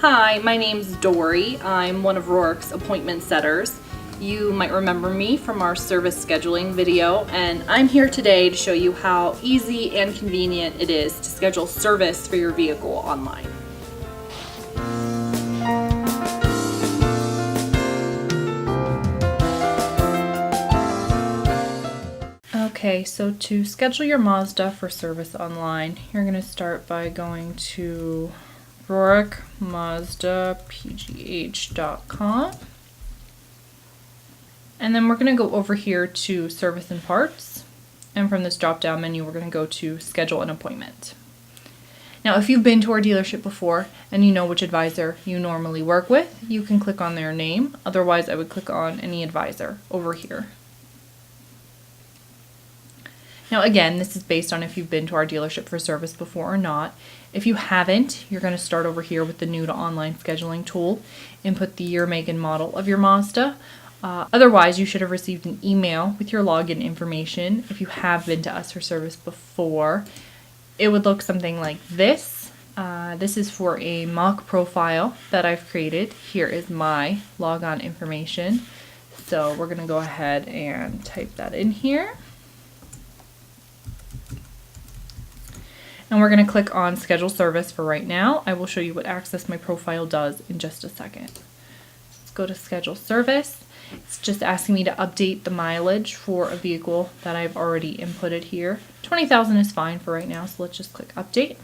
Hi, my name's Dory. I'm one of Rohrich's appointment setters. You might remember me from our service scheduling video, and I'm here today to show you how easy and convenient it is to schedule service for your vehicle online. Okay, so to schedule your Mazda for service online, you're going to start by going to Rohrich Mazda pgh.com, and then we're going to go over here to service and parts, and from this drop down menu we're going to go to schedule an appointment. Now if you've been to our dealership before and you know which advisor you normally work with, you can click on their name. Otherwise I would click on any advisor over here. Now again, this is based on if you've been to our dealership for service before or not. If you haven't, you're going to start over here with the new to online scheduling tool. Input the year, make, and model of your Mazda. Otherwise, you should have received an email with your login information. If you have been to us for service before, it would look something like this. This is for a mock profile that I've created. Here is my logon information. So we're going to go ahead and type that in here. And we're going to click on schedule service for right now. I will show you what access my profile does in just a second. Let's go to schedule service. It's just asking me to update the mileage for a vehicle that I've already inputted here. 20,000 is fine for right now, so let's just click update.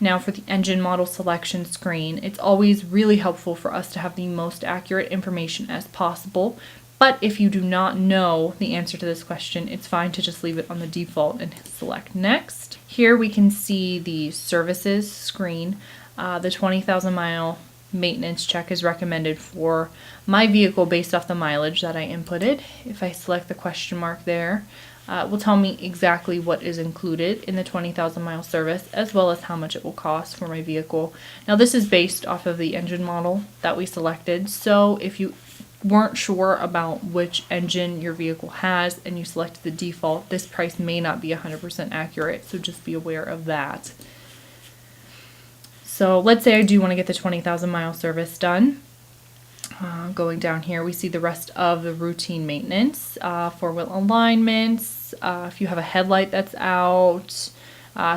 Now for the engine model selection screen, it's always really helpful for us to have the most accurate information as possible. But if you do not know the answer to this question, it's fine to just leave it on the default and select next. Here we can see the services screen. The 20,000 mile maintenance check is recommended for my vehicle based off the mileage that I inputted. If I select the question mark there, it will tell me exactly what is included in the 20,000 mile service, as well as how much it will cost for my vehicle. Now this is based off of the engine model that we selected, so if you weren't sure about which engine your vehicle has and you selected the default, this price may not be 100% accurate, so just be aware of that. So let's say I do want to get the 20,000 mile service done. Going down here we see the rest of the routine maintenance, four-wheel alignments, if you have a headlight that's out,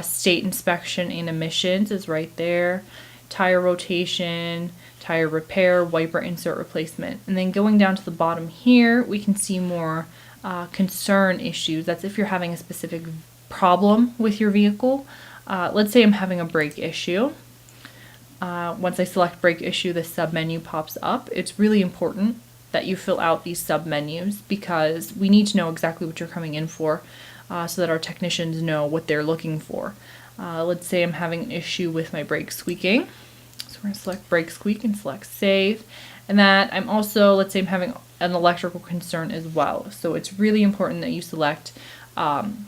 state inspection and emissions is right there, tire rotation, tire repair, wiper insert replacement. And then going down to the bottom here, we can see more concern issues. That's if you're having a specific problem with your vehicle. Let's say I'm having a brake issue. Once I select brake issue, the submenu pops up. It's really important that you fill out these submenus because we need to know exactly what you're coming in for so that our technicians know what they're looking for. Let's say I'm having an issue with my brake squeaking. So we're going to select brake squeak and select save. And that I'm also, let's say I'm having an electrical concern as well. So it's really important that you select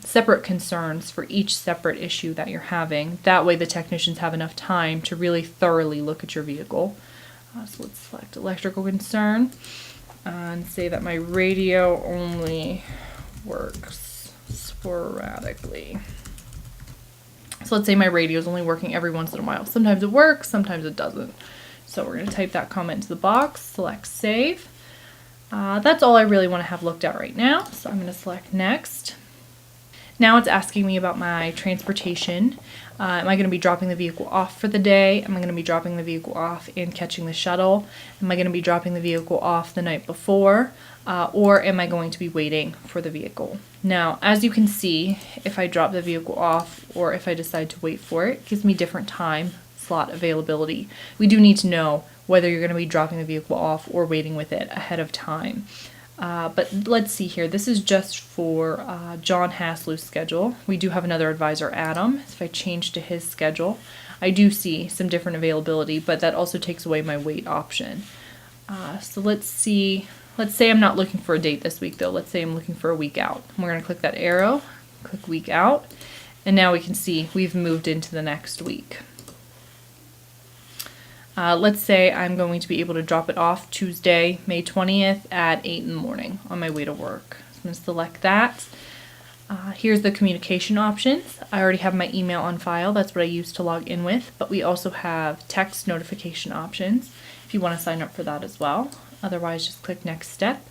separate concerns for each separate issue that you're having. That way the technicians have enough time to really thoroughly look at your vehicle. So let's select electrical concern and say that my radio only works sporadically. So let's say my radio is only working every once in a while. Sometimes it works, sometimes it doesn't. So we're going to type that comment into the box, select save. That's all I really want to have looked at right now. So I'm going to select next. Now it's asking me about my transportation. Am I going to be dropping the vehicle off for the day? Am I going to be dropping the vehicle off and catching the shuttle? Am I going to be dropping the vehicle off the night before? Or am I going to be waiting for the vehicle? Now, as you can see, if I drop the vehicle off or if I decide to wait for it, it gives me different time slot availability. We do need to know whether you're going to be dropping the vehicle off or waiting with it ahead of time. But let's see here. This is just for John Haslew's schedule. We do have another advisor, Adam. If I change to his schedule, I do see some different availability, but that also takes away my wait option. So let's see. Let's say I'm not looking for a date this week, though. Let's say I'm looking for a week out. We're going to click that arrow, click week out, and now we can see we've moved into the next week. Let's say I'm going to be able to drop it off Tuesday, May 20th at 8 in the morning on my way to work. So I'm going to select that. Here's the communication options. I already have my email on file. That's what I use to log in with, but we also have text notification options if you want to sign up for that as well. Otherwise, just click next step.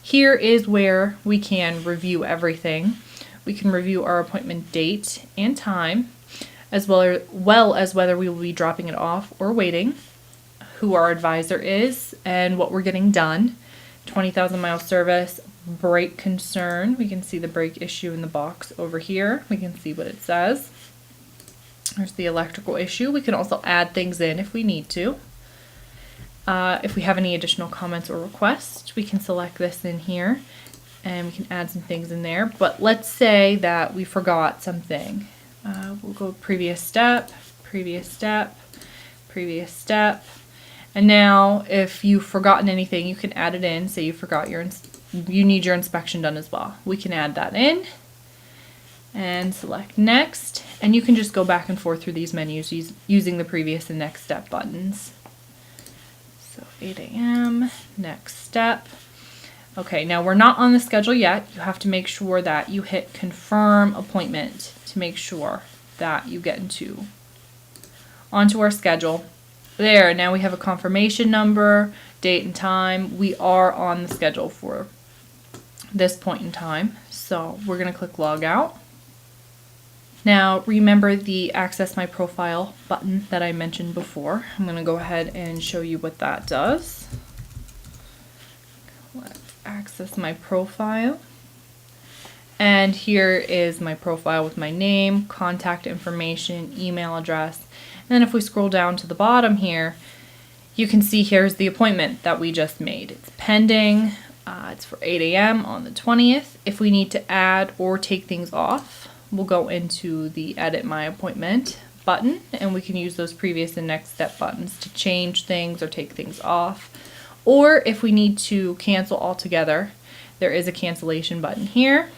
Here is where we can review everything. We can review our appointment date and time, as well as whether we will be dropping it off or waiting, who our advisor is, and what we're getting done. 20,000 mile service, brake concern. We can see the brake issue in the box over here. We can see what it says. There's the electrical issue. We can also add things in if we need to. If we have any additional comments or requests, we can select this in here and we can add some things in there. But let's say that we forgot something. We'll go previous step, previous step, previous step. And now if you've forgotten anything, you can add it in. Say you need your inspection done as well. We can add that in and select next. And you can just go back and forth through these menus using the previous and next step buttons. So 8 a.m., next step. Okay, now we're not on the schedule yet. You have to make sure that you hit confirm appointment to make sure that you get onto our schedule. There, now we have a confirmation number, date and time. We are on the schedule for this point in time. So we're going to click log out. Now remember the access my profile button that I mentioned before. I'm going to go ahead and show you what that does. Let's access my profile. And here is my profile with my name, contact information, email address. And then if we scroll down to the bottom here, you can see here's the appointment that we just made. It's pending. It's for 8 a.m. on the 20th. If we need to add or take things off, we'll go into the edit my appointment button and we can use those previous and next step buttons to change things or take things off. Or if we need to cancel altogether, there is a cancellation button here.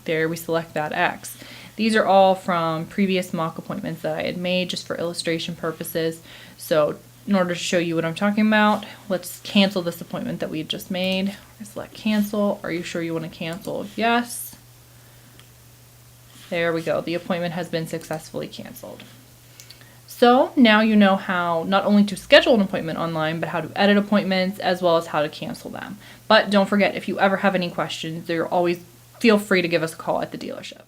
There we select that X. These are all from previous mock appointments that I had made just for illustration purposes. So in order to show you what I'm talking about, let's cancel this appointment that we had just made. I select cancel. Are you sure you want to cancel? Yes. There we go. The appointment has been successfully canceled. So now you know how not only to schedule an appointment online, but how to edit appointments as well as how to cancel them. But don't forget, if you ever have any questions, you're always feel free to give us a call at the dealership.